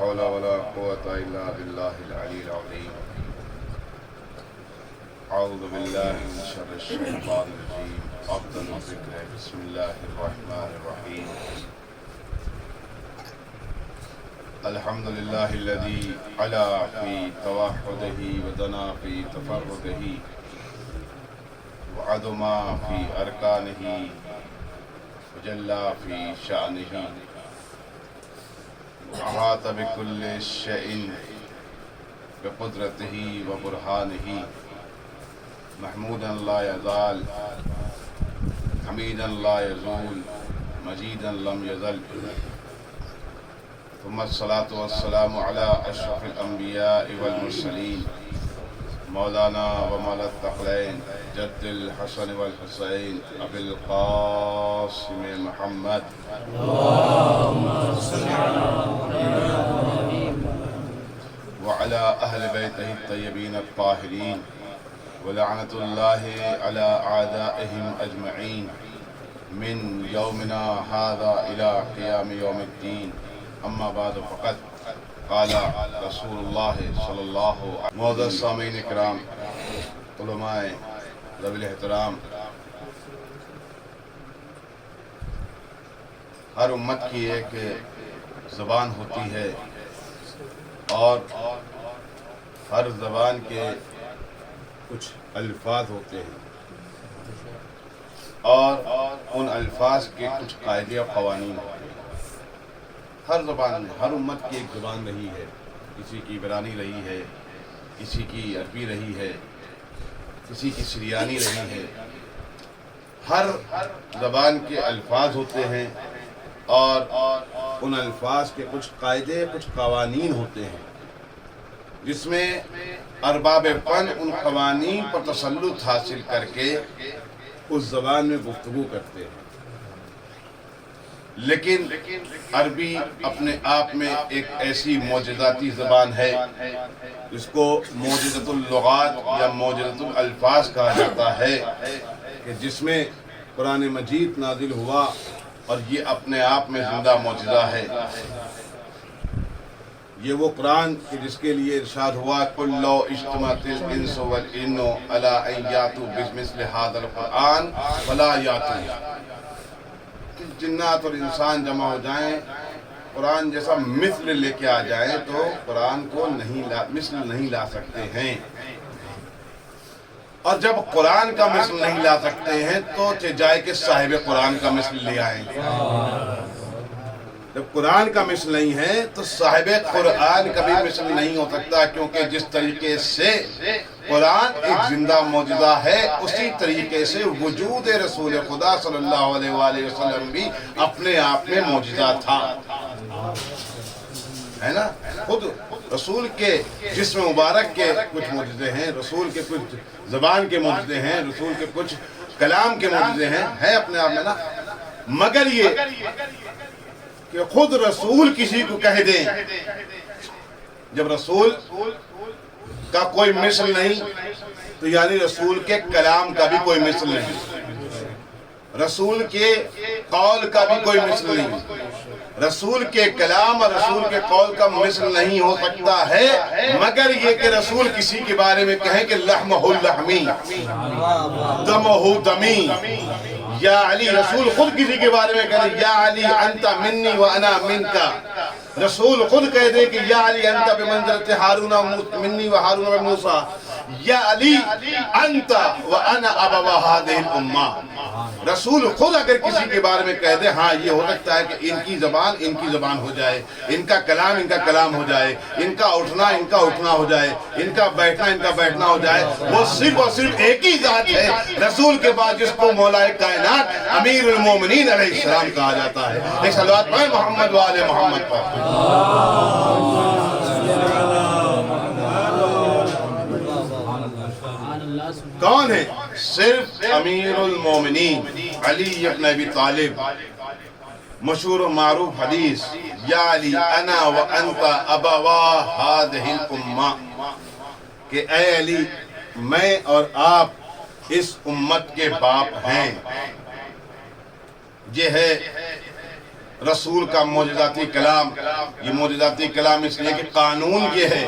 حول ولا قوة إلا بالله العلي العظيم. أعوذ بالله من شر الشيطان الرجيم. أفضل الذكر بسم الله الرحمن الرحيم. الحمد لله الذي علا في توحده ودنا في تفرده وعظم في أركانه وجلى في شأنه وأحاط بكل شيء بقدرته وبرهانه محمودا لا يزال حميدا لا يزول مجيدا لم يزل. ثم الصلاة والسلام على أشرف الأنبياء والمرسلين مولانا ومولا الثقلين جد الحسن والحسين أبي القاسم محمد اللهم صل على محمد وعلى أهل بيته الطيبين الطاهرين ولعنة الله على أعدائهم أجمعين من يومنا هذا إلى قيام يوم الدين. اما بعد فقط قال رسول اللہ صلی اللہ علیہ وسلم. معزز سامعین اکرام، علماء ذوی الاحترام، ہر امت کی ایک زبان ہوتی ہے اور ہر زبان کے کچھ الفاظ ہوتے ہیں اور ان الفاظ کے کچھ قاعدے اور قوانین ہوتے ہیں. ہر زبان میں ہر امت کی ایک زبان رہی ہے. کسی کی عبرانی رہی ہے، کسی کی عربی رہی ہے، کسی کی سریانی رہی ہے. ہر زبان کے الفاظ ہوتے ہیں اور ان الفاظ کے کچھ قاعدے کچھ قوانین ہوتے ہیں جس میں ارباب فن ان قوانین پر تسلط حاصل کر کے اس زبان میں گفتگو کرتے ہیں. لیکن عربی اپنے آپ میں ایک ایسی معجزاتی زبان ہے جس کو معجزۃ اللغات یا معجزۃ الالفاظ کہا جاتا ہے کہ جس میں قرآن مجید نازل ہوا اور یہ اپنے آپ میں زندہ معجزہ ہے. یہ وہ قرآن کہ جس کے لیے ارشاد ہوا قُلْ لَوْ اجْتَمَعَتِ الْإِنسُ وَالْجِنُّ عَلَىٰ أَن يَأْتُوا بِمِثْلِ هَٰذَا الْقُرْآنِ فَلَا يَأْتُونَ. جنات اور انسان جمع ہو جائیں، قرآن جیسا مثل لے کے آ جائیں تو قرآن کو مثل نہیں لا سکتے ہیں. اور جب قرآن کا مثل نہیں لا سکتے ہیں تو جائے کہ صاحب قرآن کا مثل لے آئیں. جب قرآن کا مثل نہیں ہے تو صاحب قرآن کبھی مثل نہیں ہو سکتا، کیونکہ جس طریقے سے قرآن ایک زندہ معجزہ ہے اسی طریقے سے وجود رسول خدا صلی اللہ علیہ وآلہ وسلم بھی اپنے آپ میں معجزہ تھا. ہے نا؟ خود رسول کے جسم مبارک کے کچھ معجزے ہیں، رسول کے کچھ زبان کے معجزے ہیں، رسول کے کچھ کلام کے معجزے ہیں، ہے اپنے آپ میں نا. مگر یہ کہ خود رسول کسی کو کہہ دیں، جب رسول کا کوئی مثل نہیں تو یعنی رسول کے کلام کا بھی کوئی مثل نہیں، رسول کے قول کا بھی کوئی مثل نہیں. رسول کے کلام اور رسول کے قول کا مثل نہیں ہو سکتا ہے مگر یہ کہ رسول کسی کے بارے میں کہیں کہ لحمہ لحمی دمہ دمی. یا علی، رسول خود کسی کے بارے میں کہہ دے یا علی انت منی و انا منکا. رسول خود کہہ دے کہ یا علی انت بمنزلت ہارون منی و ہارون و موسیٰ. یا علی انت و انا ابوا هذه الامہ. رسول خود اگر کسی کے بارے میں کہہ دے ہاں یہ ہو سکتا ہے کہ ان کی زبان ہو جائے، ان کا کلام ہو جائے، ان کا اٹھنا ہو جائے، ان کا بیٹھنا ہو جائے، وہ صرف اور صرف ایک ہی ذات ہے رسول کے بعد جس کو مولا کائنات امیر المومنین علیہ السلام کہا جاتا ہے. ایک صلوات پڑھیں محمد و آل محمد پر. کون ہے؟ صرف امیر المومنین علی ابن ابی طالب. مشہور و معروف حدیث یا علی انا و انت ابوا هذه الامہ، کہ اے علی میں اور آپ اس امت کے باپ ہیں. یہ ہے رسول کا معجزاتی کلام، یہ معجزاتی کلام اس لیے کہ قانون یہ ہے،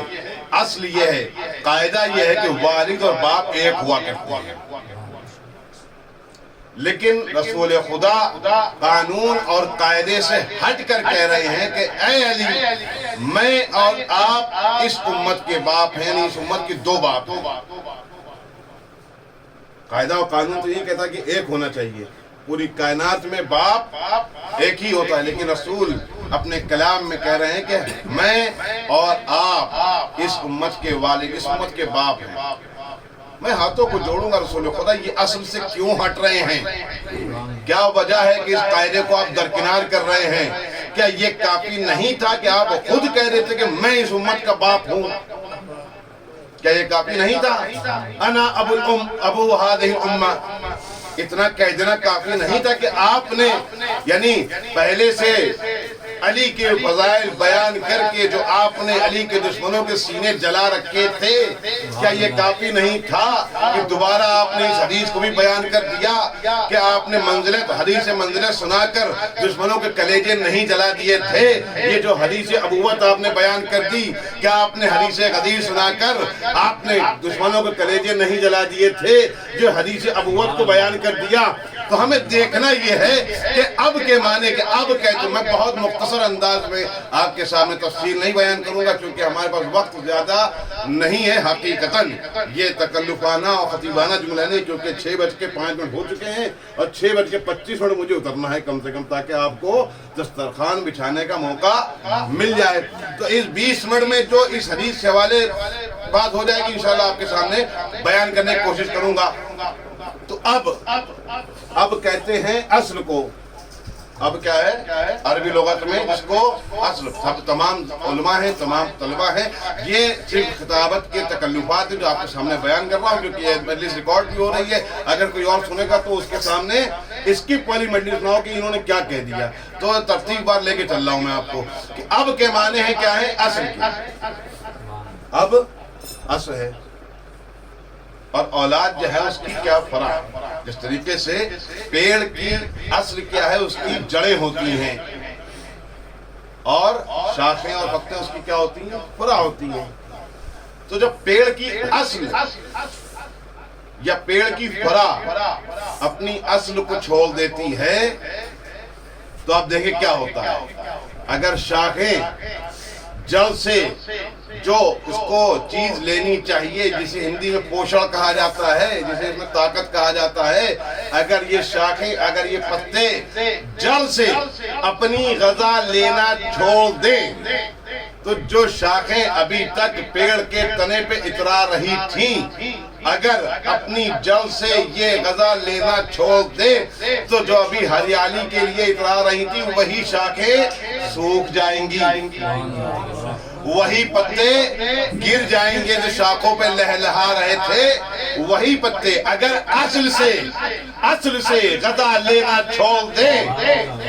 اصل یہ ہے، قاعدہ یہ ہے کہ والد اور باپ ایک ہوا کرتے ہیں، لیکن رسول خدا قانون اور قاعدے سے ہٹ کر کہہ رہے ہیں کہ اے علی، میں اور آپ اس امت کے باپ ہیں، یعنی اس امت کے دو باپ ہیں۔ قاعدہ و قانون تو یہ کہتا کہ ایک ہونا چاہیے، پوری کائنات میں باپ ایک ہی ہوتا ہے، لیکن رسول اپنے کلام میں کہہ رہے ہیں کہ میں اور آپ اس امت کے والد، اس امت کے باپ ہیں۔ میں ہاتھوں کو جوڑوں گا رسول خدا، یہ اصل سے کیوں ہٹ رہے ہیں؟ کیا وجہ ہے کہ اس قاعدے کو آپ درکنار کر رہے ہیں؟ کیا یہ کافی نہیں تھا کہ آپ خود کہہ رہے تھے کہ میں اس امت کا باپ ہوں؟ کیا یہ کافی نہیں تھا؟ انا ابو هذه الامہ، اتنا کہہ دینا کافی نہیں تھا کہ آپ نے یعنی پہلے سے علی کے فضائل بیان کر کے جو آپ نے علی کے دشمنوں کے سینے جلا رکھے تھے، کیا یہ کافی نہیں تھا کہ دوبارہ آپ نے اس حدیث کو بھی بیان کر دیا کہ آپ نے حدیث منزلت سنا کر دشمنوں کے کلیجے نہیں جلا دیے تھے؟ یہ جو حدیث ابوت آپ نے بیان کر دی، کیا آپ نے حدیث غدیر سنا کر آپ نے دشمنوں کے کلیجے نہیں جلا دیے تھے؟ جو حدیث ابوت کو بیان کر دیا، تو ہمیں دیکھنا یہ ہے کہ اب کے معنی کہ اب کہتے، میں بہت مختصر انداز میں آپ کے سامنے تفصیل نہیں بیان کروں گا کیونکہ ہمارے پاس وقت زیادہ نہیں ہے۔ حقیقتاً یہ تکلفانہ اور خطیبانہ جملہ نہیں، کیونکہ 6:05 ہو چکے ہیں اور 6:25 مجھے اترنا ہے کم سے کم، تاکہ آپ کو دسترخوان بچھانے کا موقع مل جائے۔ تو اس 20 منٹ میں جو اس حدیث سے حوالے بات ہو جائے گی انشاءاللہ آپ کے سامنے بیان کرنے کی کوشش کروں گا۔ تو اب کہتے ہیں اصل کو، اب کیا ہے عربی لغت میں اس کو اصل، سب تمام علماء ہیں، تمام طلبہ ہیں، یہ صرف خطابت کے تکلفات ہیں جو آپ کے سامنے بیان کر رہا ہوں، کیونکہ یہ مجلس ریکارڈ بھی ہو رہی ہے، اگر کوئی اور سنے گا تو اس کے سامنے اسکپ والی مجلس نہ ہو کہ انہوں نے کیا کہہ دیا۔ تو ترتیب بار لے کے چل رہا ہوں میں آپ کو کہ اب کے معنی ہیں کیا ہے اصل کی۔ اب اصل ہے اور اولاد جو ہے اس کی کیا فرع، جس طریقے سے پیڑ کی اصل کیا ہے اس کی جڑیں ہوتی ہیں اور شاخیں اور پتے اس کی کیا ہوتی ہیں، فرع ہوتی ہیں۔ تو جب پیڑ کی اصل یا پیڑ کی فرع اپنی اصل کو چھوڑ دیتی ہے تو آپ دیکھیں کیا ہوتا ہے۔ اگر شاخیں جڑ سے جو اس کو چیز لینی چاہیے، جسے ہندی میں پوشڑ کہا جاتا ہے، جسے اس میں طاقت کہا جاتا ہے، اگر یہ شاخیں، اگر یہ پتے جڑ سے اپنی غذا لینا چھوڑ دیں تو جو شاخیں ابھی تک پیڑ کے تنے پہ اترا رہی تھیں، اگر اپنی جڑ سے یہ غذا لینا چھوڑ دے تو جو ابھی ہریالی کے لیے اترا رہی تھی وہی شاخیں سوکھ جائیں گی، وہی پتے گر جائیں گے جو شاخوں پہ لہلہا رہے تھے، وہی پتے اگر اصل سے غذا لینا چھوڑ دے،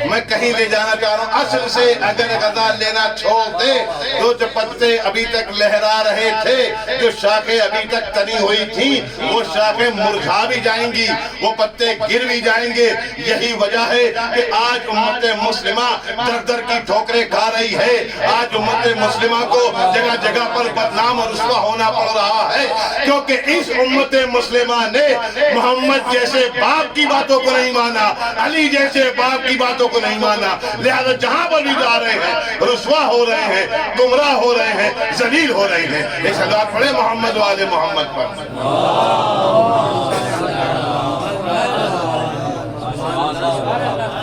میں کہیں لے جانا چاہ رہا ہوں، اصل سے اگر غذا لینا چھوڑ دے تو جو پتے ابھی تک لہرا رہے تھے، جو شاخیں ابھی تک تنی ہوئی تھی، وہ شاخیں مرجھا بھی جائیں گی، وہ پتے گر بھی جائیں گے۔ یہی وجہ ہے کہ آج امت مسلمہ در در کی ٹھوکریں کھا رہی ہے، آج امت مسلمہ کو جگہ جگہ پر بدنام اور رسوا ہونا پڑ رہا ہے، کیونکہ اس امت مسلمہ نے محمد جیسے باپ کی باتوں کو نہیں مانا، علی جیسے باپ کی باتوں کو نہیں مانا، لہذا جہاں پر بھی جا رہے ہیں رسوا ہو رہے ہیں، گمراہ ہو رہے ہیں، ذلیل ہو رہے ہیں۔ ایک صلوات پڑھیں محمد والے محمد پر۔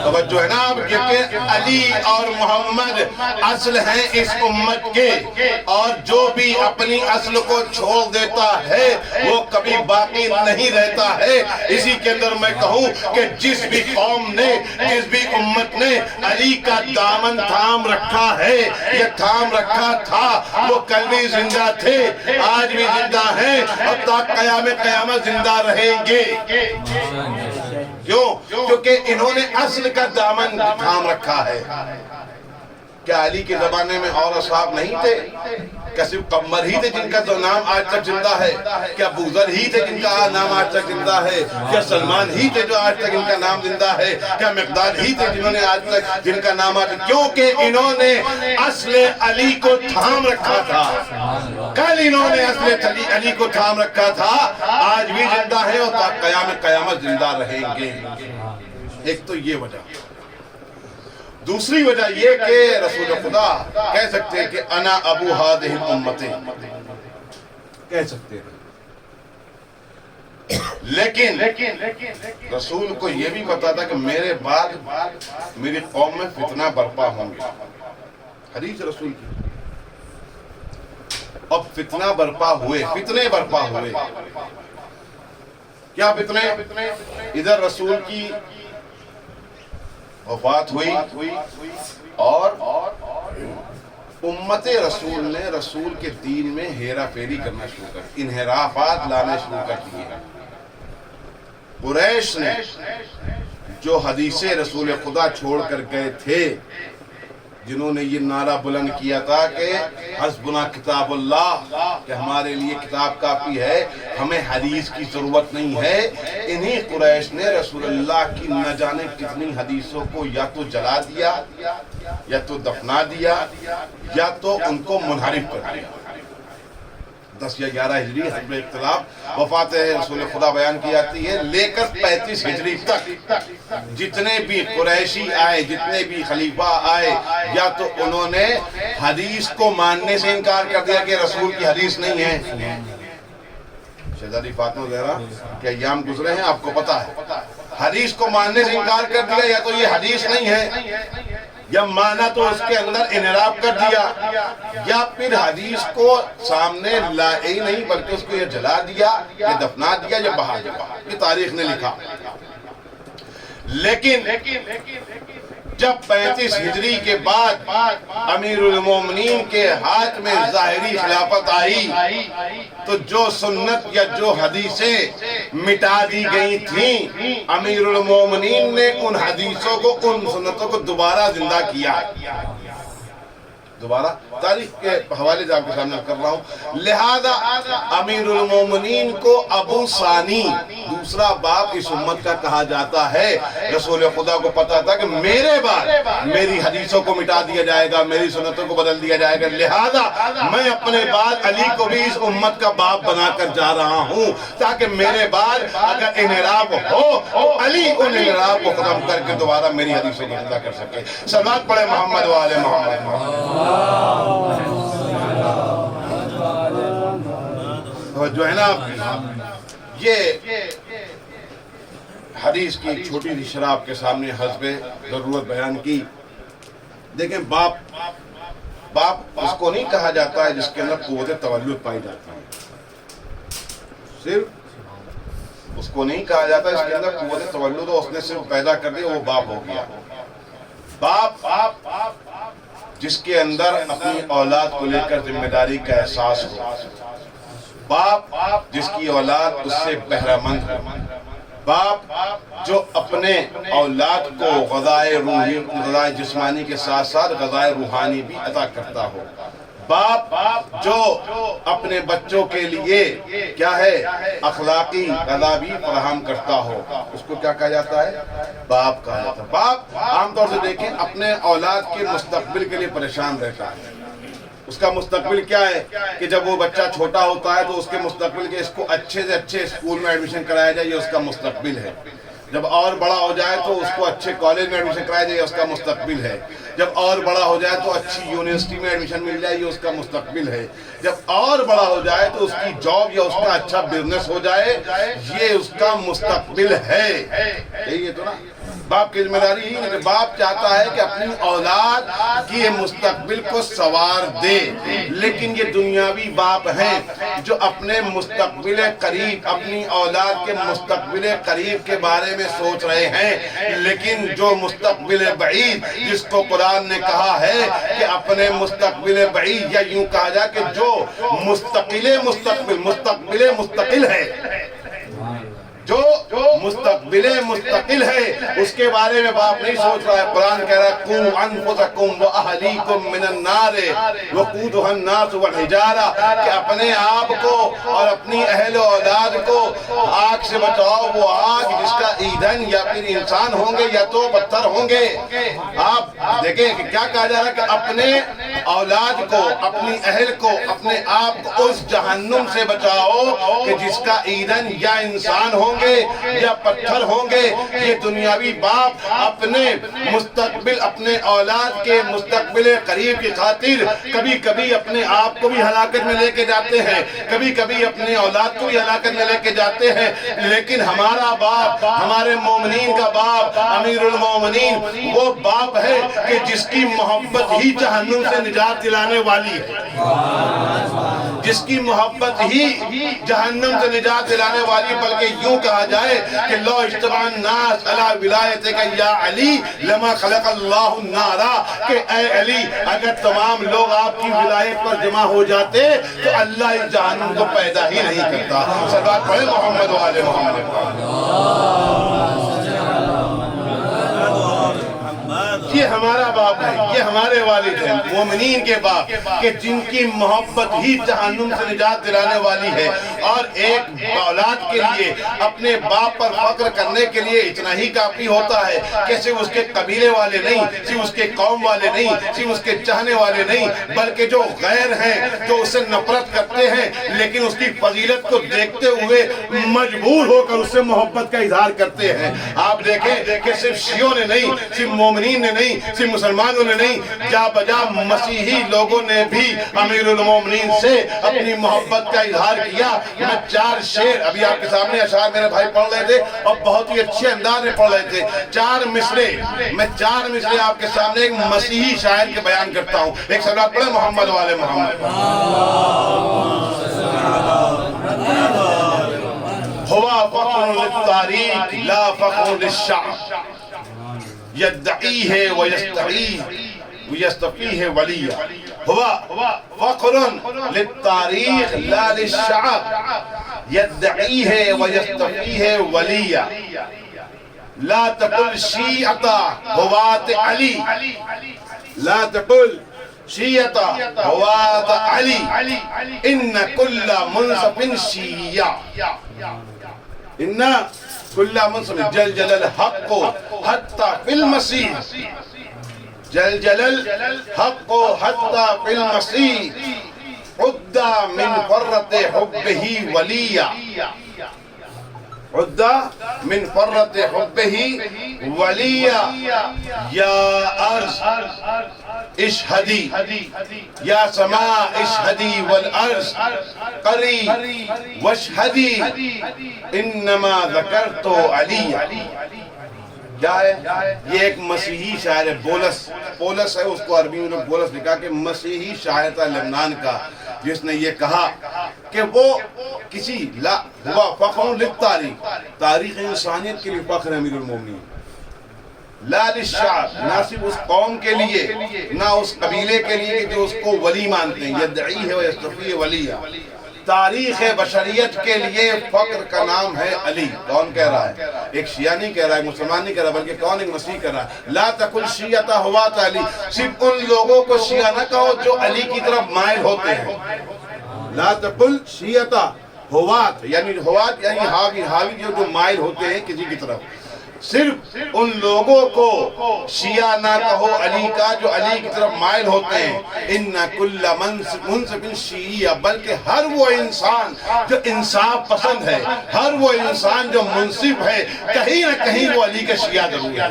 توجہ ہے نا، اب کیونکہ علی اور محمد اصل ہیں اس امت کے، اور جو بھی اپنی اصل کو چھوڑ دیتا ہے وہ کبھی باقی نہیں رہتا ہے۔ اسی کے اندر میں کہوں کہ جس بھی قوم نے، جس بھی امت نے علی کا دامن تھام رکھا ہے یا تھام رکھا تھا، وہ کل بھی زندہ تھے، آج بھی زندہ ہیں اور تا قیام قیامت زندہ رہیں گے۔ کیوں؟ کیونکہ انہوں نے اصل کا دامن تھام رکھا ہے۔ کیا علی کے زمانے میں اور اصحاب نہیں تھے؟ کیا صرف قمر ہی تھے جن کا تو نام آج تک زندہ ہے؟ کیا بوذر ہی تھے جن کا نام آج تک زندہ ہے؟ کیا سلمان ہی تھے جو آج تک ان کا نام زندہ ہے؟ کیا مقداد ہی تھے جنہوں نے آج تک جن کا نام آج تک؟ کیونکہ انہوں نے اصل علی کو تھام رکھا تھا. کل انہوں نے اصل علی کو تھام رکھا تھا، آج بھی زندہ ہے اور قیامت زندہ رہیں گے. ایک تو یہ وجہ. دوسری وجہ یہ کہ رسول خدا کہہ سکتے ہیں کہ انا ابو ہادہ الامت، کہہ سکتے ہیں، لیکن رسول کو یہ بھی پتا تھا کہ میرے بعد میری قوم میں فتنہ برپا ہوں گے. حدیث رسول کی. اب فتنہ برپا ہوئے، فتنے برپا ہوئے. کیا فتنے؟ ادھر رسول کی وفات ہوئی اور امت رسول نے رسول کے دین میں ہیرا پھیری کرنا شروع کر، انحرافات لانے شروع کر دیے. قریش نے جو حدیث رسول خدا چھوڑ کر گئے تھے، جنہوں نے یہ نعرہ بلند کیا تھا کہ حسبنا کتاب اللہ، کہ ہمارے لیے کتاب کافی ہے، ہمیں حدیث کی ضرورت نہیں ہے، انہی قریش نے رسول اللہ کی نہ جانے کتنی حدیثوں کو یا تو جلا دیا، یا تو دفنا دیا، یا تو ان کو منحرف کر دیا. 10 یا 11 ہجری حسب اختلاف وفات رسول خدا بیان کی جاتی ہے، لے کر 35 ہجری تک جتنے بھی قریشی آئے، جتنے بھی خلیفہ آئے، یا تو انہوں نے حدیث کو ماننے سے انکار کر دیا کہ رسول کی حدیث نہیں ہے. شہزادی فاطمہ زہرا کے ایام گزرے ہیں، آپ کو پتا ہے. حدیث کو ماننے سے انکار کر دیا، یا تو یہ حدیث نہیں ہے، یا مانا تو اس کے اندر انحراف کر دیا، یا پھر حدیث کو سامنے لائے نہیں بلکہ اس کو یہ جلا دیا، یہ دفنا دیا، یا بہا دیا. یہ تاریخ نے لکھا. لیکن جب 35 ہجری کے بعد امیر المومنین کے ہاتھ میں ظاہری خلافت آئی تو جو سنت یا جو حدیثیں مٹا دی گئی تھیں، امیر المومنین نے ان حدیثوں کو، ان سنتوں کو دوبارہ زندہ کیا. دوبارہ تاریخ کے حوالے سے آپ کے سامنے کر رہا ہوں. لہذا امیر المومنین کو ابو ثانی، دوسرا باپ اس امت کا کہا جاتا ہے. رسول خدا کو پتا تھا کہ میرے بعد میری حدیثوں کو مٹا دیا جائے گا، میری سنتوں کو بدل دیا جائے گا، لہذا میں اپنے بعد علی کو بھی اس امت کا باپ بنا کر جا رہا ہوں، تاکہ میرے بعد اگر انحراف ہو تو علی ان انحراف کو ختم کر کے دوبارہ میری حدیثوں کو زندہ کر سکے. صلوات پڑھے محمد و آل محمد. جو ہے نا یہ حدیث کی ایک چھوٹی سی شرح آپ کے سامنے حسب ضرورت بیان کی. دیکھیں باپ اس کو نہیں کہا جاتا ہے جس کے اندر قوت تولد پائی جاتی ہے. صرف اس کو نہیں کہا جاتا جس کے اندر قوت تولد ہو، اس نے صرف پیدا کر دیا وہ باپ ہو گیا. باپ جس کے اندر اپنی اولاد کو لے کر ذمہ داری کا احساس ہو، باپ جس کی اولاد اس سے بہرہ مند ہو، باپ جو اپنے اولاد کو غذائے روحی، غذائے جسمانی کے ساتھ ساتھ غذائے روحانی بھی عطا کرتا ہو، باپ جو اپنے بچوں کے لیے کیا ہے اخلاقی غذا بھی فراہم کرتا ہو، اس کو کیا کہا جاتا ہے؟ باپ کہا جاتا ہے. باپ عام طور سے دیکھیں اپنے اولاد کے مستقبل کے لیے پریشان رہتا ہے. اس کا مستقبل کیا ہے کہ جب وہ بچہ چھوٹا ہوتا ہے تو اس کے مستقبل کے اس کو اچھے سے اچھے اسکول میں ایڈمیشن کرایا جائے، یہ اس کا مستقبل ہے. جب اور بڑا ہو جائے تو اس کو اچھے کالج میں ایڈمیشن کرایا جائے، یہ اس کا مستقبل ہے. جب اور بڑا ہو جائے تو اچھی یونیورسٹی میں ایڈمیشن مل جائے، یہ اس کا مستقبل ہے. جب اور بڑا ہو جائے تو اس کی جاب یا اس کا اچھا بزنس ہو جائے، یہ اس کا مستقبل ہے. یہی ہے تو نا باپ کی ذمہ داری ہی ہے کہ باپ چاہتا ہے کہ اپنی اولاد کی مستقبل کو سوار دے. لیکن یہ دنیاوی باپ ہیں جو اپنے مستقبل قریب، اپنی اولاد کے مستقبل قریب کے بارے میں سوچ رہے ہیں، لیکن جو مستقبل بعید جس کو قرآن نے کہا ہے کہ اپنے مستقبل بعید، یا یوں کہا جائے کہ جو مستقل ہے، جو مستقبل مستقل ہے اس کے بارے میں باپ نہیں سوچ رہا ہے۔ قرآن کہہ رہا ہے قُوا أَنفُسَكُمْ وَأَهْلِيكُمْ مِنَ النَّارِ وَقُودُهَا النَّاسُ وَالْحِجَارَةُ کہ اپنے آپ کو اور اپنی اہل و اولاد کو آگ سے بچاؤ، وہ آگ جس کا ایندھن یا پھر انسان ہوں گے یا تو پتھر ہوں گے۔ آپ دیکھیں کہ کیا کہا جا رہا ہے کہ اپنے اولاد کو، اپنی اہل کو، اپنے آپ کو اس جہنم سے بچاؤ کہ جس کا ایندھن یا انسان ہوں گے یا پتھر ہوں گے۔ یہ دنیاوی باپ اپنے مستقبل، اپنے اولاد کے مستقبل قریب کی خاطر کبھی کبھی اپنے آپ کو بھی ہلاکت میں لے کے جاتے ہیں، کبھی کبھی اپنے اولاد کو بھی ہلاکت میں لے کے جاتے ہیں، لیکن ہمارا باپ، ہمارے مومنین کا باپ، امیر المومنین وہ باپ ہے کہ جس کی محبت ہی جہنم سے نجات دلانے والی ہے، جس کی محبت ہی جہنم سے نجات دلانے والی، بلکہ یوں کہا جائے کہ لو اجتمع الناس علی ولایتک یا علی لما خلق اللہ النار، کہ اے علی اگر تمام لوگ آپ کی ولایت پر جمع ہو جاتے تو اللہ اس جہنم کو پیدا ہی نہیں کرتا۔ صلوات پڑھیں محمد و آل محمد۔ یہ ہمارا باپ ہے، یہ ہمارے والد ہیں، مومنین کے باپ کہ جن کی محبت ہی جہنم سے نجات دلانے والی ہے۔ اور ایک اولاد کے لیے اپنے باپ پر فخر کرنے کے لیے اتنا ہی کافی ہوتا ہے کہ صرف اس کے قبیلے والے نہیں، صرف اس کے قوم والے نہیں، صرف اس کے چاہنے والے نہیں، بلکہ جو غیر ہیں، جو اسے نفرت کرتے ہیں لیکن اس کی فضیلت کو دیکھتے ہوئے مجبور ہو کر اس سے محبت کا اظہار کرتے ہیں۔ آپ دیکھیں کہ صرف شیعوں نے نہیں، صرف مومنین نے نہیں، صرف مسلمانوں نے نہیں، جا بجا مسیحی لوگوں نے بھی امیر المومنین سے اپنی محبت کا اظہار کیا۔ میں 4 شعر ابھی آپ کے سامنے اشعار میرے بھائی پڑھ رہے تھے اور بہت ہی اچھے انداز میں پڑھ رہے تھے۔ 4 مصرے، میں 4 مصرے آپ کے سامنے ایک مسیحی شاعر کے بیان کرتا ہوں۔ ایک صلوات پڑھیں محمد و آل محمد۔ ہوا فخر للتاریخ لا فخر للشعب يدعيه ويستفيه وليا، هو فخر للتاريخ لا للشعب يدعيه ويستفيه وليا، لا تقل شيعة هوات علي، لا تقل شيعة هوات علي، إن كل منصف شيعة، إن كل منصب جلجل الحق حتى في المسيح، جلجل الحق حتى في المسيح، عد من فرط حبه وليا، عد من فرط حبه وليا، يا أرض اشهدي يا سماء اشهدي والأرض قري واشهدي انما ذکرت علی۔ کیا ہے یہ؟ ایک مسیحی شاعر ہے، پولس ہے، اس کو عربی میں لوگ بولس لکھا کہ مسیحی شاعر تھا لبنان کا، جس نے یہ کہا کہ وہ کسی ہوا فخر للتاریخ، تاریخ انسانیت کے لیے فخر ہے امیر المومنین، لا للشعب، نہ صرف اس قوم کے لیے، نہ اس قبیلے کے لیے جو اس کو ولی مانتے ہیں، یدعیہ و یستفیہ ولیہ، تاریخ بشریت کے لیے فخر کا نام ہے علی۔ کون کہہ رہا ہے؟ ایک شیعہ نہیں کہہ رہا ہے، مسلمان نہیں کہہ رہا، بلکہ کون؟ ایک مسیح کہہ رہا ہے۔ لا تقل شیعۃ ہوات علی، صرف ان لوگوں کو شیعہ نہ کہو جو علی کی طرف مائل ہوتے ہیں۔ لا تقل شیعۃ ہوات، یعنی ہوات یعنی حاوی جو مائل ہوتے ہیں کسی کی طرف، صرف ان لوگوں کو شیعہ نہ کہو علی کا جو علی کی طرف مائل ہوتے ہیں۔ ان کل منصف شیعہ، بلکہ ہر وہ انسان جو انصاف پسند ہے، ہر وہ انسان جو منصف ہے، کہیں نہ کہیں وہ علی کا شیعہ ضرور ہے،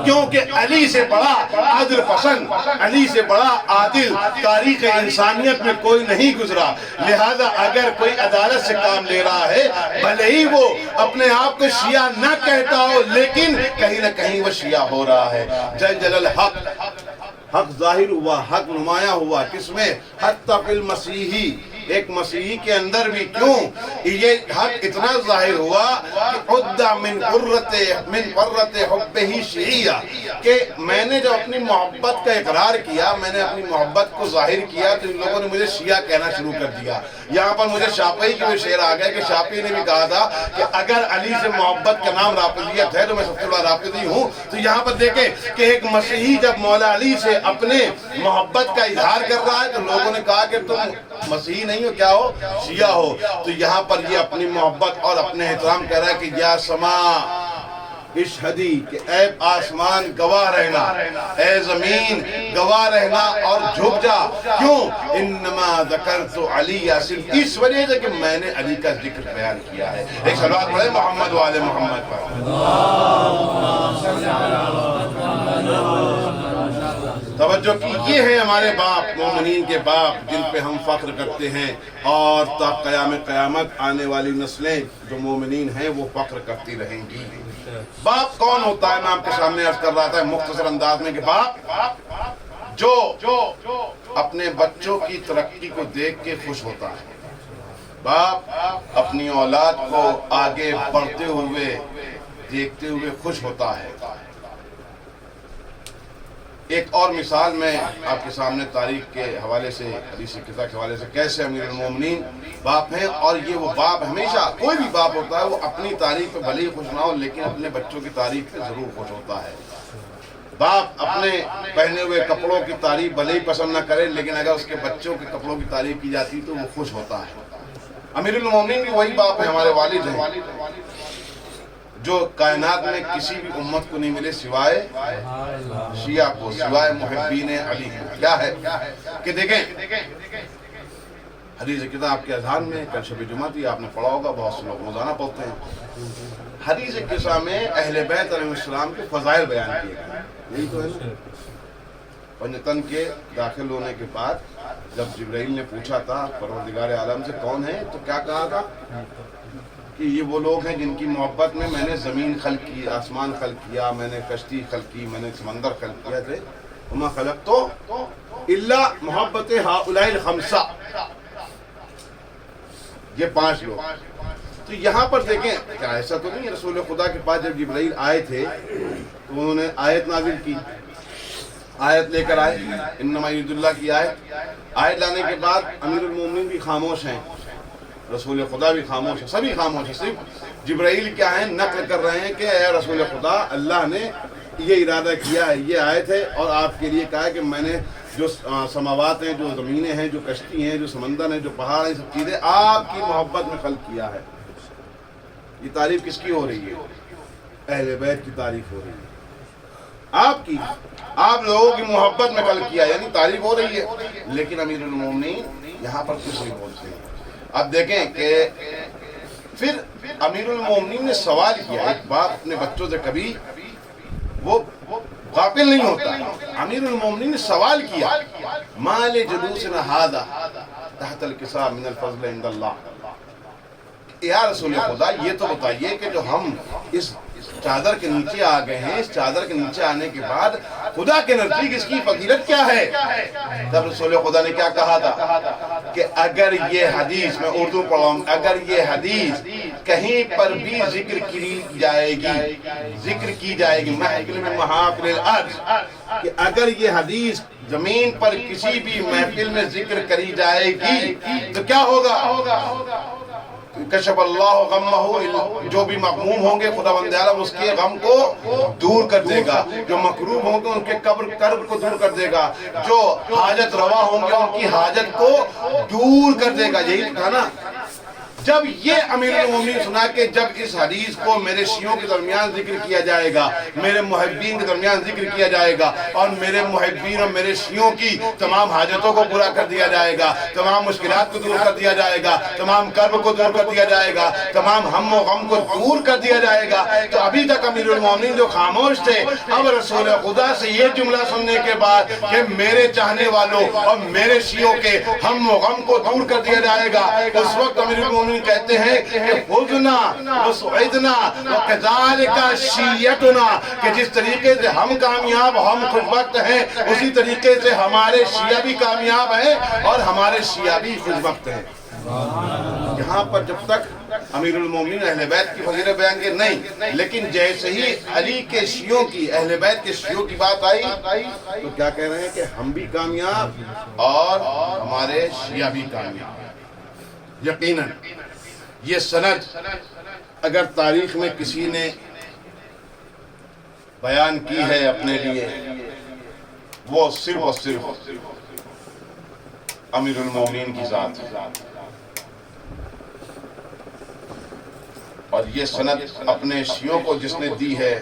کیونکہ علی سے بڑا عدل پسند، علی سے بڑا عادل تاریخ انسانیت میں کوئی نہیں گزرا۔ لہذا اگر کوئی عدالت سے کام لے رہا ہے، بھلے ہی وہ اپنے آپ کو شیعہ نہ کہتا ہو، لیکن کہیں نہ کہیں وہ شیعہ ہو رہا ہے۔ جلجل الحق، حق ظاہر ہوا، حق نمایاں ہوا، کس میں؟ حتی فی المسیحی، ایک مسیحی کے اندر بھی کیوں یہ حق اتنا ظاہر ہوا کہ عدہ من قرۃ حبہ شیعہ، کہ میں نے جب اپنی محبت کا اقرار کیا، میں نے اپنی محبت کو ظاہر کیا تو ان لوگوں نے مجھے شیعہ کہنا شروع کر دیا۔ یہاں پر مجھے شافعی کی بھی شعر آ گیا کہ شافعی نے بھی کہا تھا کہ اگر علی سے محبت کا نام رافضیت ہے تو میں سب سے بڑا رافضی ہوں۔ تو یہاں پر دیکھیں کہ ایک مسیحی جب مولا علی سے اپنے محبت کا اظہار کر رہا ہے تو لوگوں نے کہا کہ تم مسیحی نہیں ہو، کیا ہو؟ شیعہ ہو۔ تو یہاں پر یہ اپنی محبت اور اپنے احترام کہہ رہا ہے کہ یا سما اشہدی، کہ اے آسمان گواہ رہنا، اے زمین گواہ رہنا اور جھک جا۔ کیوں؟ انما ذکرت علی، صرف اس وجہ سے کہ میں نے علی کا ذکر بیان کیا ہے۔ ایک صلوات پڑھیں محمد و آل محمد پر۔ توجہ کی، یہ ہیں ہمارے باپ، مومنین کے باپ، جن پہ ہم فخر کرتے ہیں، اور تا قیامت آنے والی نسلیں جو مومنین ہیں وہ فخر کرتی رہیں گی۔ باپ کون ہوتا ہے؟ میں آپ کے سامنے عرض کر رہا تھا مختصر انداز میں کہ باپ جو اپنے بچوں کی ترقی کو دیکھ کے خوش ہوتا ہے، باپ اپنی اولاد کو آگے بڑھتے ہوئے دیکھتے ہوئے خوش ہوتا ہے۔ ایک اور مثال میں آپ کے سامنے تاریخ کے حوالے سے، حدیث قصہ کے حوالے سے، کیسے امیر المومنین باپ ہیں، اور یہ وہ باپ ہمیشہ، کوئی بھی باپ ہوتا ہے وہ اپنی تعریف پہ بھلے ہی خوش نہ ہو لیکن اپنے بچوں کی تعریف پہ ضرور خوش ہوتا ہے۔ باپ اپنے پہنے ہوئے کپڑوں کی تعریف بھلے ہی پسند نہ کرے لیکن اگر اس کے بچوں کے کپڑوں کی تعریف کی جاتی تو وہ خوش ہوتا ہے۔ امیر المومنین بھی وہی باپ ہیں، ہمارے والد ہیں، جو کائنات میں کسی بھی امت کو نہیں ملے سوائے شیعہ کو، سوائے محبین علی کو۔ کیا ہے کہ دیکھیں حدیث کتاب کے اذہان میں، کل شب جمعہ تھی، آپ نے پڑھا ہوگا، بہت سے لوگ روزانہ پڑھتے ہیں۔ حدیث قصہ میں اہل بیت علیہ السلام کے فضائل بیان کیے گئے، یہی تو ہے نا۔ پنجتن کے داخل ہونے کے بعد جب جبرائیل نے پوچھا تھا پروردگار عالم سے کون ہے، تو کیا کہا تھا کہ یہ وہ لوگ ہیں جن کی محبت میں میں نے زمین خلق کی، آسمان خلق کیا، میں نے کشتی خلق کی، میں نے سمندر خلق کیا تھے۔ وما خلقت الا محبت ہؤلاء الخمسہ، یہ 5 لوگ۔ تو یہاں پر دیکھیں کیا ایسا تو نہیں ہے، رسول خدا کے پاس جب جبرائیل آئے تھے تو انہوں نے آیت نازل کی، آیت لے کر آئے، انما یرید اللہ کی آیت لانے کے بعد امیر المومنین بھی خاموش ہیں، رسول خدا بھی خاموش ہے، سبھی خاموش ہیں، صرف جبرائیل کیا ہیں نقل کر رہے ہیں کہ اے رسول خدا، اللہ نے یہ ارادہ کیا ہے، یہ آیت ہے، اور آپ کے لیے کہا ہے کہ میں نے جو سماوات ہیں، جو زمینیں ہیں، جو کشتی ہیں، جو سمندر ہیں، جو پہاڑ ہیں، سب چیزیں آپ کی محبت میں خلق کیا ہے۔ یہ تعریف کس کی ہو رہی ہے؟ اہل بیت کی تعریف ہو رہی ہے، آپ کی، آپ لوگوں کی محبت میں خلق کیا، یعنی تعریف ہو رہی ہے۔ لیکن امیر المومنین یہاں پر کچھ نہیں بولتے ہیں۔ اب دیکھیں کہ پھر امیر المومنین نے سوال کیا، ایک باپ اپنے بچوں سے کبھی وہ غافل نہیں ہوتا۔ امیر المومنین نے سوال کیا، ما لجلوسنا ھذا تحت الکساء من الفضل عند اللہ، یا رسول خدا یہ تو بتائیے کہ جو ہم اس چادر کے نیچے آ گئے ہیں، اس چادر کے نیچے آنے کے بعد خدا کے نزدیک اس کی فضیلت کیا ہے؟ تب رسول خدا نے کیا کہا تھا کہ اگر یہ حدیث، میں اردو پڑھاؤں، اگر یہ حدیث کہیں پر بھی ذکر کی جائے گی محفل میں محافل الارض، کہ اگر یہ حدیث زمین پر کسی بھی محفل میں ذکر کری جائے گی تو کیا ہوگا؟ کشف اللہ غمہ، جو بھی مغموم ہوں گے خدا بند عالم اس کے غم کو دور کر دے گا، جو مکروب ہوں گے ان کے کرب کو دور کر دے گا، جو حاجت روا ہوں گے ان کی حاجت کو دور کر دے گا۔ یہی تھا نا۔ جب یہ امیر المومنین سنا کہ جب اس حدیث کو میرے شیعوں کے درمیان ذکر کیا جائے گا، میرے محبین کے درمیان ذکر کیا جائے گا، اور میرے محبین اور میرے شیعوں کی تمام حاجتوں کو پورا کر دیا جائے گا، تمام مشکلات کو دور کر دیا جائے گا، تمام کرب کو دور کر دیا جائے گا، تمام ہم و غم کو دور کر دیا جائے گا، تو ابھی تک امیر المومنین جو خاموش تھے، اب رسول خدا سے یہ جملہ سننے کے بعد کہ میرے چاہنے والوں اور میرے شیعوں کے ہم و غم کو دور کر دیا جائے گا، اس وقت امیر المومنین کہتے ہیں کہ فزنا وسعدنا وکذالک شیعتنا، کہ جس طریقے سے ہم کامیاب، ہم خوشبخت ہیں، اسی طریقے سے ہمارے شیعہ بھی کامیاب ہیں اور ہمارے شیعہ بھی خوشبخت ہیں۔ یہاں پر جب تک امیر المومنین اہل بیت کی فضیلت بیان کے نہیں، لیکن جیسے ہی علی کے شیعوں کی، اہل بیت کے شیعوں کی بات آئی تو کیا کہہ رہے ہیں کہ ہم بھی کامیاب اور ہمارے شیعہ بھی کامیاب۔ یقیناً یہ سند اگر تاریخ میں کسی نے بیان کی ہے اپنے لیے، وہ صرف اور صرف امیر المومنین کی ذات ہے، اور یہ سند اپنے شیعوں کو جس نے دی ہے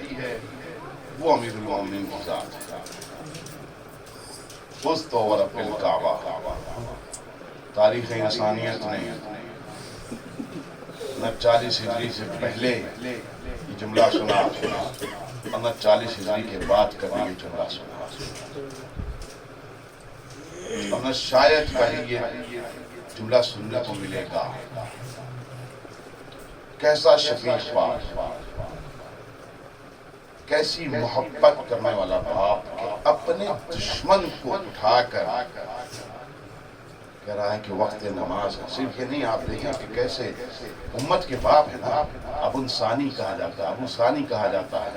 وہ امیر المومنین کی ذات ہے۔ فزت ورب الکعبہ، تاریخ انسانیت نے نہ 40 ہجری سے پہلے یہ جملہ سنا اور نہ 40 ہجری کے بعد کبھی یہ جملہ سنا، اور نہ شاید کہیں یہ جملہ سننے کو ملے گا۔ کیسا شفیق باپ، کیسی محبت کرنے والا باپ کہ اپنے دشمن کو اٹھا کر کہہ رہا ہے کہ وقت نماز ہے۔ صرف یہ نہیں، آپ دیکھیں کہ کیسے امت کے باپ ہے نا، ابو ثانی کہا جاتا ہے، ابو ثانی کہا جاتا ہے۔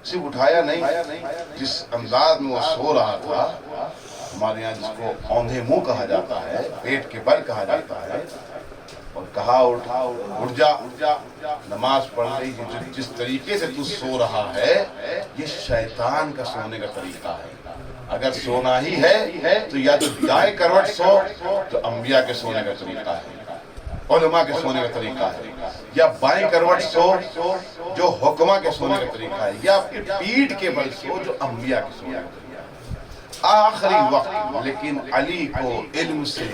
صرف اٹھایا نہیں، جس انداز میں وہ سو رہا تھا، ہمارے یہاں جس کو اوندھے منہ کہا جاتا ہے، پیٹ کے بل کہا جاتا ہے، اور کہا اٹھ جا نماز پڑھ رہی، جس طریقے سے تو سو رہا ہے یہ شیطان کا سونے کا طریقہ ہے۔ اگر سونا ہی ہے تو یا تو دائیں کروٹ سو جو انبیاء کے سونے کا طریقہ ہے، علماء کے سونے کا طریقہ ہے، یا بائیں کروٹ سو جو حکماء کے سونے کا طریقہ ہے، یا پیٹھ کے بل سو جو انبیاء کے سونے کا طریقہ ہے۔ آخری وقت لیکن علی کو علم سے،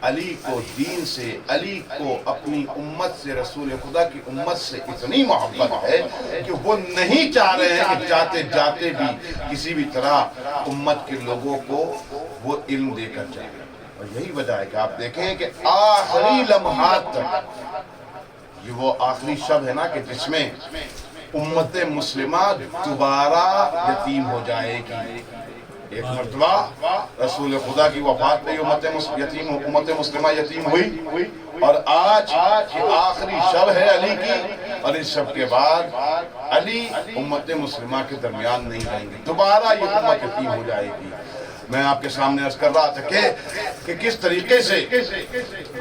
علی کو دین سے، علی کو اپنی امت سے، رسول خدا کی امت سے اتنی محبت ہے کہ وہ نہیں چاہ رہے ہیں کہ جاتے جاتے بھی کسی بھی طرح امت کے لوگوں کو وہ علم دے کر جائیں۔ اور یہی وجہ ہے کہ آپ دیکھیں کہ آخری لمحات تک یہ وہ آخری شب ہے نا کہ جس میں امت مسلمہ دوبارہ یتیم ہو جائے گی۔ ایک مرتبہ رسول خدا کی وفات پہ امت مسلمہ یتیم ہوئی، اور آج یہ آخری شب ہے علی کی، اور اس شب کے بعد علی امت مسلمہ کے درمیان نہیں رہیں گے، دوبارہ یہ امت یتیم ہو جائے گی۔ میں آپ کے سامنے عرض کر رہا تھا کہ کس طریقے سے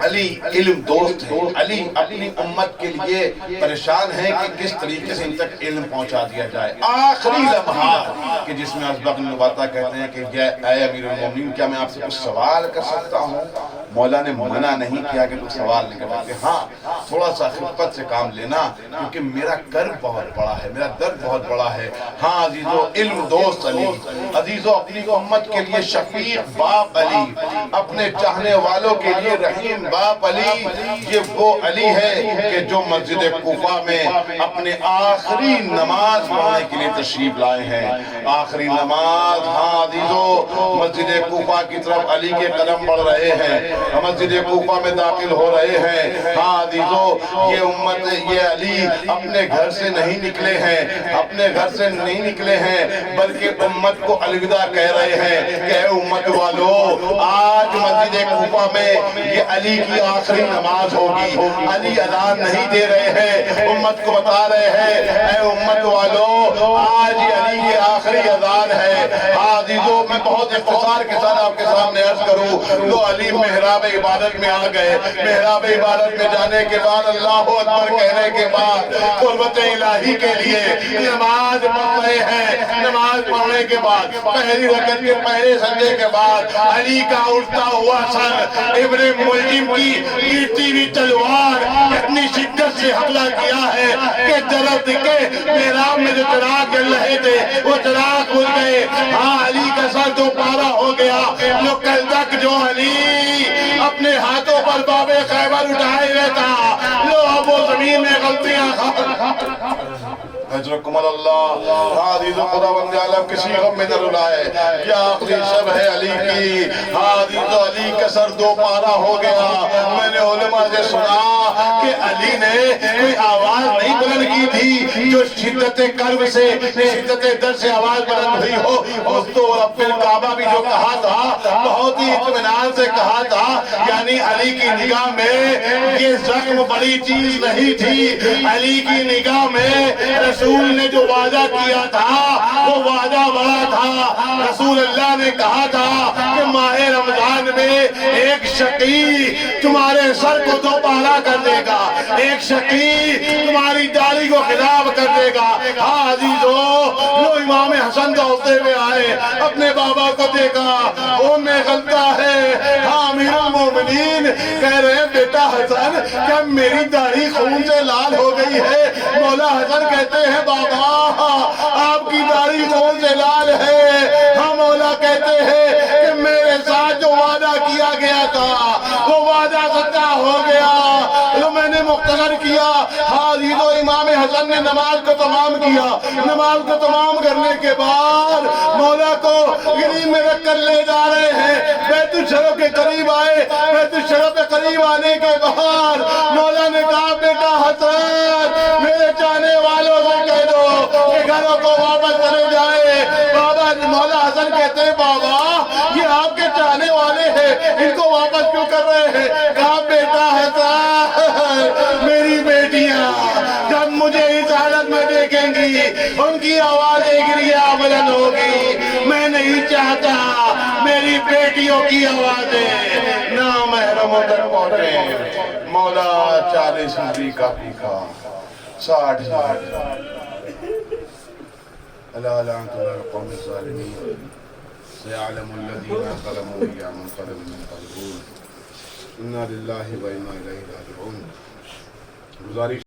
علی علم دوست ہے، علی اپنی امت کے لیے پریشان ہے کہ کس طریقے سے ان تک علم پہنچا دیا جائے۔ آخری لمحات کہ جس میں اسبق النباتہ کہتے ہیں کہ اے امیر المومنین کیا میں آپ سے کچھ سوال کر سکتا ہوں؟ مولا نے منع نہیں کیا کہ کچھ سوال نہیں کر سکتے، ہاں تھوڑا سا خفت سے کام لینا کیونکہ میرا کرب بہت بڑا ہے، میرا درد بہت بڑا ہے۔ ہاں عزیزو، علم دوست علی، عزیزو اپنی امت کے لیے شفیق باپ علی، اپنے چاہنے والوں کے لیے رحیم باپ علی، یہ وہ علی ہے کہ جو مسجد کوفہ میں اپنے آخری نماز پڑھنے کے لیے تشریف لائے ہیں۔ آخری نماز، ہاں عزیزو مسجد کوفہ کی طرف علی کے قدم بڑھ رہے ہیں، مسجد کوفہ میں داخل ہو رہے ہیں۔ ہاں عزیزو یہ امت، یہ علی اپنے گھر سے نہیں نکلے ہیں، اپنے گھر سے نہیں نکلے ہیں بلکہ امت کو الوداع کہہ رہے ہیں کہ اے امت والو آج مسجد کوفہ میں یہ علی کی آخری نماز ہوگی۔ علی اذان نہیں دے رہے ہیں، امت کو بتا رہے ہیں اے امت والو آج یہ علی کی آخری اذان ہے۔ عزیزو میں بہت اختصار کے ساتھ آپ کے سامنے عرض کروں تو علی محراب عبادت میں آ گئے۔ محراب عبادت میں جانے کے بعد اللہ اکبر کہنے کے بعد قربت الہی کے لیے نماز پڑھ رہے ہیں۔ نماز پڑھنے کے بعد پہلی رکعت کے پہلے سجدے کے بعد علی کا اٹھتا ہوا سر ابن ملجم کی گرتی ہوئی تلوار اتنی شدت سے حملہ کیا ہے کہ درد کے محراب میں جو چراغ جل رہے تھے وہ چراغ بجھ گئے۔ ہاں علی کا سر تو پارا ہو گیا۔ جو کل تک جو علی اپنے ہاتھوں پر باب خیبر اٹھائے ہوئے تھا، لو اب وہ زمین میں غلطیاں اجرکم اللہ. حدیث خدا بند عالم کسی غم میں نہ رلائے. یہ آخری شب ہے علی کی. حدیث علی کا سر دو پارا ہو گیا. میں نے علماء سے سنا کہ علی نے کوئی آواز نہیں بلند کی تھی جو شدت کرب سے شدت درد سے آواز بلند ہوئی ہو. اس تو رب الکعبہ بھی جو کہا تھا بہت ہی اطمینان سے کہا تھا. یعنی علی کی نگاہ میں یہ زخم بڑی چیز نہیں تھی. علی کی نگاہ میں رسول نے جو وعدہ کیا تھا وہ وعدہ بڑا تھا. رسول اللہ نے کہا تھا کہ ماہ رمضان میں ایک شقی تمہارے سر کو دو پہلا کر دے گا. ایک شقی تمہاری داڑھی کو خراب کر دے گا. ہاں عزیزو وہ امام حسن دوڑتے ہوئے آئے, اپنے بابا کو دیکھا, ان میں غلطہ ہے. ہاں امیر المومنین کہہ رہے ہیں بیٹا حسن کیا میری داڑھی خون سے لال ہو گئی ہے؟ مولا حسن کہتے ہیں بابا آپ کی داڑھی خون سے لال ہے. ہاں مولا کہتے ہیں کہ میرے ساتھ جو وعدہ کیا گیا تھا وہ وعدہ سچا ہو گیا جو میں نے مختصر کیا. حاضر و امام حسن نے نماز کو تمام کیا. نماز کو تمام کرنے کے بعد مولا کو گریم میں رکھ کر لے جا رہے ہیں. بیت الشرف کے قریب آئے. بیت الشرف کے قریب آنے کے بعد مولا نے کہا بیٹا حسن میرے چاہنے والوں سے کہہ دو کہ گھروں کو واپس چلے جائے. بابا مولا حسن کہتے ہیں بابا یہ آپ کے چاہنے والے ہیں ان کو واپس کیوں کر رہے ہیں؟ کہا بیٹا حسن میری بیٹیاں جب مجھے اس حالت میں دیکھیں گی ان کی آوازیں گریہ بلند ہوگی. میں نہیں چاہتا میری بیٹیوں کی آوازیں نامحرموں تک پہنچے. مولا 40 ہجری کا بھیکا 60 الا لعنت القوم الظالمین سيعلم الذين ظلموا أيام منقلب ينقلبون. انا للہ و انا الیہ راجعون. گزارش